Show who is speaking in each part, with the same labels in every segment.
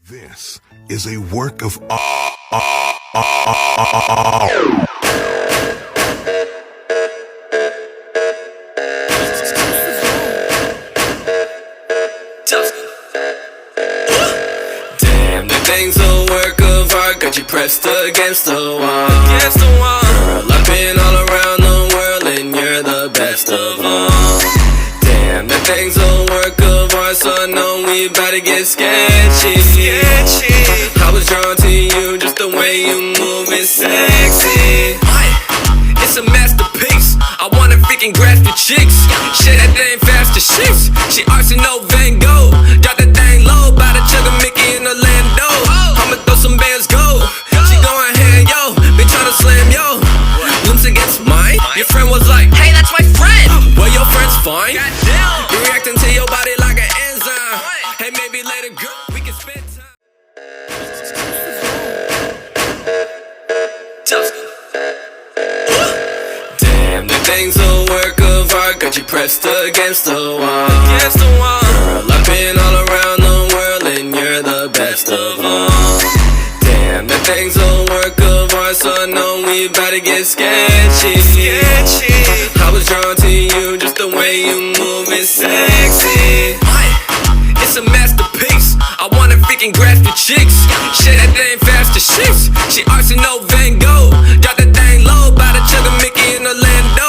Speaker 1: This is a work of
Speaker 2: Damn, that thing's a work of art. Got you pressed against the wall. Girl, I've been all around the world and you're the best of all. Damn, that thing's a work of art, so I know we about to get sketchy. I was drawn to you, just the way you move is sexy. It's a masterpiece. I wanna freaking grasp your cheeks. Shit, that thing fast as sheets. She artsy, no Van Gogh. Drop that thing low, by the chugga Mickey in Orlando. I'ma throw some bands, go. She going hand, yo. Been tryna slam, yo. Once against mine, your friend was like, hey, that's my friend. Well, your friend's fine. You reacting to your body like an enzyme. Hey, maybe later, girl, we can spend time. Damn, that thing's a work of art. Got you pressed against the wall. Girl, I've been all around the world and you're the best of all. Damn, that thing's a work of art, so I know we about to get sketchy. I was drawn to you, just the way you move is sexy. It's a masterpiece. I wanna freaking grasp your cheeks. Shit, that thing fast as sheets. She artsy, no Van Gogh. Drop that thing low, by the chugga Mickey in Orlando.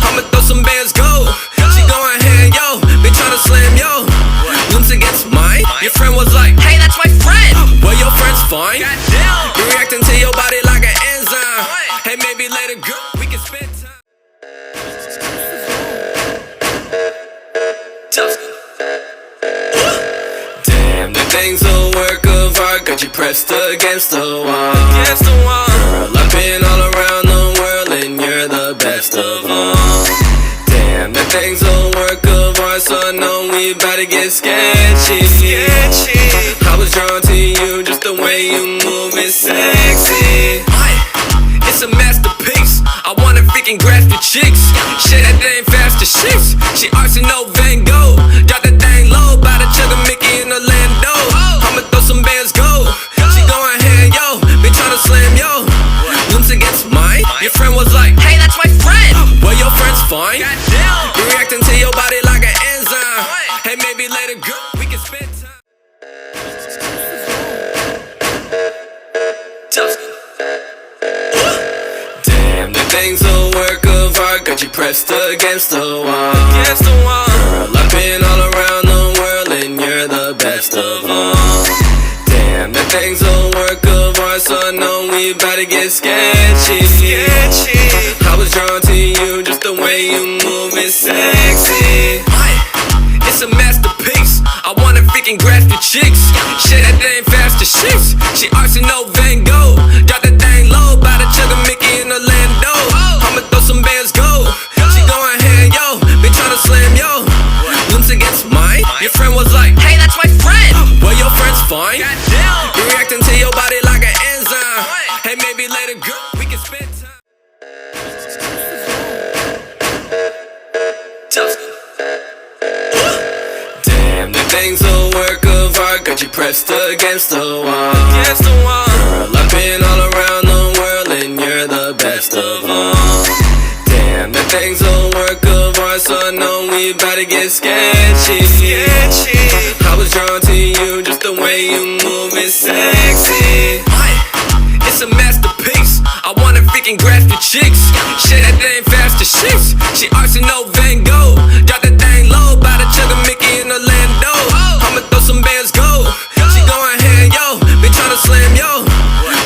Speaker 2: I'ma throw some bands, go. She going hand, yo. Been tryna slam, yo. Once against mine, your friend was like, hey, that's my friend. Well, your friend's fine. You reacting to your body like an enzyme. Hey, maybe later, girl, we can spend time. Damn, that thing's a work of art. Got you pressed against the wall. Girl, I've been all around the world and you're the best of all. Damn, that thing's a work of art, so I know we about to get sketchy. I was drawn to you, just the way you move is sexy. It's a masterpiece. I wanna freaking grasp your cheeks. Shit, that thing fast as sheets. She artsy, no Van Gogh. Drop that thing low, by the chugga Mickey in Orlando. I'ma throw some bands, go. She going hand, yo. Been tryna slam, yo. Once against mine, your friend was like, hey, that's my friend. Well, your friend's fine. You reacting to your body like an enzyme. Hey, maybe later, girl, we can spend time. Damn, that thing's a work of art. Got you pressed against the wall. Girl, I've been all around the world and you're the best of all. Damn, that thing's a work of art, so I know we about to get sketchy. I was drawn to you, just the way you move is sexy. It's a masterpiece. I wanna freaking grasp your cheeks. Shit, that thing fast as sheets. She artsy, no Van Gogh. Drop that thing low, by the chugga Mickey in Orlando. I'ma throw some bands, go. She going hand, yo. Been tryna slam, yo. Once against mine, your friend was like, hey, that's my friend. Well, your friend's fine. You reacting to your body like an enzyme. Hey, maybe later, girl, we can spend time. Damn, that thing's a work of art. Got you pressed against the wall. Girl, I've been all around the world and you're the best of all. Damn, that thing's a work of art, so I know we about to get sketchy. I was drawn to you, just the way you move is sexy. It's a masterpiece. I wanna freaking grasp your cheeks. Shit, that thing fast as sheets. She artsy, no Van Gogh. Drop that thing low, by the chugga Mickey in Orlando. I'ma throw some bands, go. She going hand, yo. Been tryna slam, yo.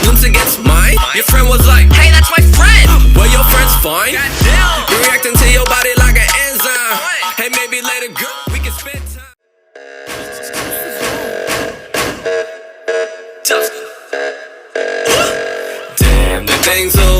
Speaker 2: Once against mine, your friend was like, hey, that's my friend. Well, your friend's fine. You reacting to your body like an enzyme. Hey, maybe later, girl, we can spend time. Damn, that thing's a